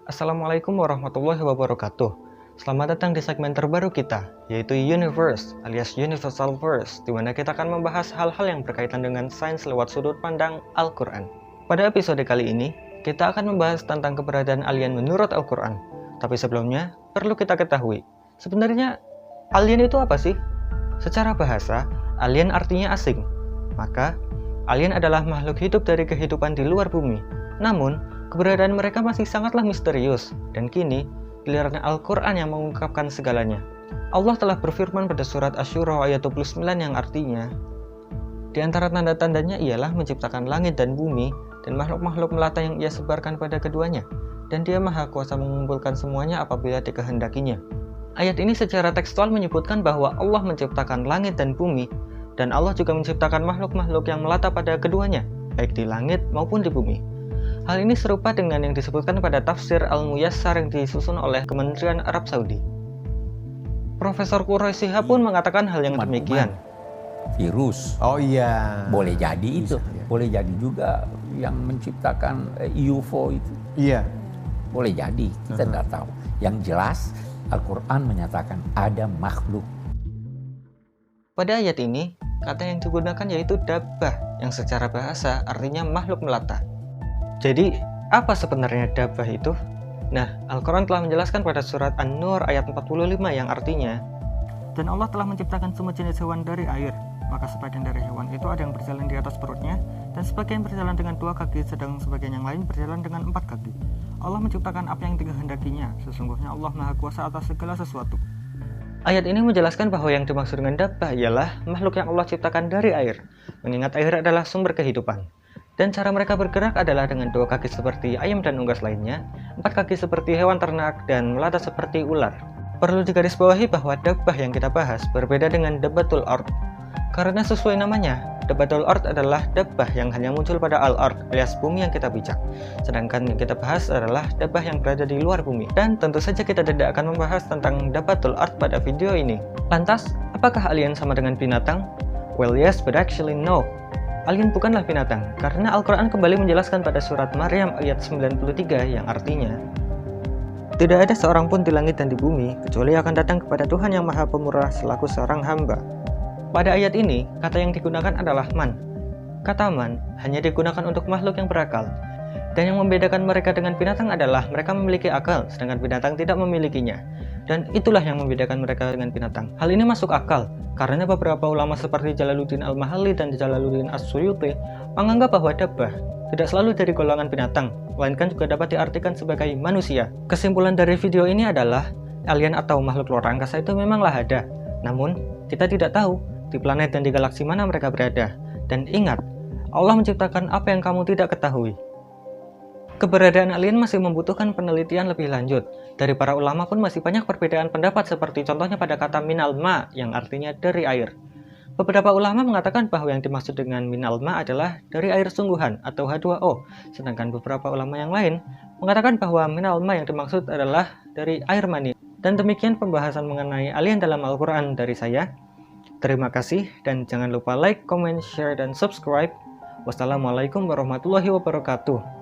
Assalamualaikum warahmatullahi wabarakatuh. Selamat datang di segmen terbaru kita, yaitu Universe alias Universal Verse, di mana kita akan membahas hal-hal yang berkaitan dengan sains lewat sudut pandang Al-Quran. Pada episode kali ini, kita akan membahas tentang keberadaan alien menurut Al-Quran. Tapi sebelumnya, perlu kita ketahui, sebenarnya alien itu apa sih? Secara bahasa, alien artinya asing. Maka, alien adalah makhluk hidup dari kehidupan di luar bumi. Namun, keberadaan mereka masih sangatlah misterius, dan kini, giliran Al-Quran yang mengungkapkan segalanya. Allah telah berfirman pada surat Asy-Syura ayat 29 yang artinya, di antara tanda-tandanya ialah menciptakan langit dan bumi, dan makhluk-makhluk melata yang ia sebarkan pada keduanya, dan dia maha kuasa mengumpulkan semuanya apabila dikehendakinya. Ayat ini secara tekstual menyebutkan bahwa Allah menciptakan langit dan bumi, dan Allah juga menciptakan makhluk-makhluk yang melata pada keduanya, baik di langit maupun di bumi. Hal ini serupa dengan yang disebutkan pada tafsir Al-Muyassar yang disusun oleh Kementerian Arab Saudi. Profesor Quraisy pun mengatakan hal yang demikian. Virus. Oh iya. Boleh jadi itu. Ya. Boleh jadi juga yang menciptakan UFO itu. Iya. Boleh jadi. Kita tidak tahu. Yang jelas Al-Quran menyatakan ada makhluk. Pada ayat ini, kata yang digunakan yaitu dabbah, yang secara bahasa artinya makhluk melata. Jadi, apa sebenarnya dabbah itu? Nah, Al-Quran telah menjelaskan pada surat An-Nur ayat 45 yang artinya, dan Allah telah menciptakan semua jenis hewan dari air, maka sebagian dari hewan itu ada yang berjalan di atas perutnya, dan sebagian berjalan dengan 2 kaki, sedang sebagian yang lain berjalan dengan 4 kaki. Allah menciptakan apa yang dikehendakinya, sesungguhnya Allah Maha Kuasa atas segala sesuatu. Ayat ini menjelaskan bahwa yang dimaksud dengan dabbah ialah makhluk yang Allah ciptakan dari air, mengingat air adalah sumber kehidupan. Dan cara mereka bergerak adalah dengan 2 kaki seperti ayam dan unggas lainnya, 4 kaki seperti hewan ternak, dan melata seperti ular. Perlu digarisbawahi bahwa dabbah yang kita bahas berbeda dengan dabbatul ard. Karena sesuai namanya, dabbatul ard adalah dabbah yang hanya muncul pada al-ard alias bumi yang kita bijak. Sedangkan yang kita bahas adalah dabbah yang berada di luar bumi. Dan tentu saja kita tidak akan membahas tentang dabbatul ard pada video ini. Lantas, apakah alien sama dengan binatang? Well yes, but actually no. Alien bukanlah binatang, karena Al-Quran kembali menjelaskan pada surat Maryam ayat 93 yang artinya, tidak ada seorang pun di langit dan di bumi, kecuali akan datang kepada Tuhan yang Maha Pemurah selaku seorang hamba. Pada ayat ini, kata yang digunakan adalah man. Kata man hanya digunakan untuk makhluk yang berakal. Dan yang membedakan mereka dengan binatang adalah mereka memiliki akal, sedangkan binatang tidak memilikinya. Dan itulah yang membedakan mereka dengan binatang. Hal ini masuk akal, karena beberapa ulama seperti Jalaluddin Al-Mahalli dan Jalaluddin As-Suyuti menganggap bahwa dabbah tidak selalu dari golongan binatang, melainkan juga dapat diartikan sebagai manusia. Kesimpulan dari video ini adalah, alien atau makhluk luar angkasa itu memanglah ada. Namun, kita tidak tahu di planet dan di galaksi mana mereka berada. Dan ingat, Allah menciptakan apa yang kamu tidak ketahui. Keberadaan alien masih membutuhkan penelitian lebih lanjut. Dari para ulama pun masih banyak perbedaan pendapat seperti contohnya pada kata minal ma yang artinya dari air. Beberapa ulama mengatakan bahwa yang dimaksud dengan minal ma adalah dari air sungguhan atau H2O. Sedangkan beberapa ulama yang lain mengatakan bahwa minal ma yang dimaksud adalah dari air mani. Dan demikian pembahasan mengenai alien dalam Al-Quran dari saya. Terima kasih dan jangan lupa like, comment, share, dan subscribe. Wassalamualaikum warahmatullahi wabarakatuh.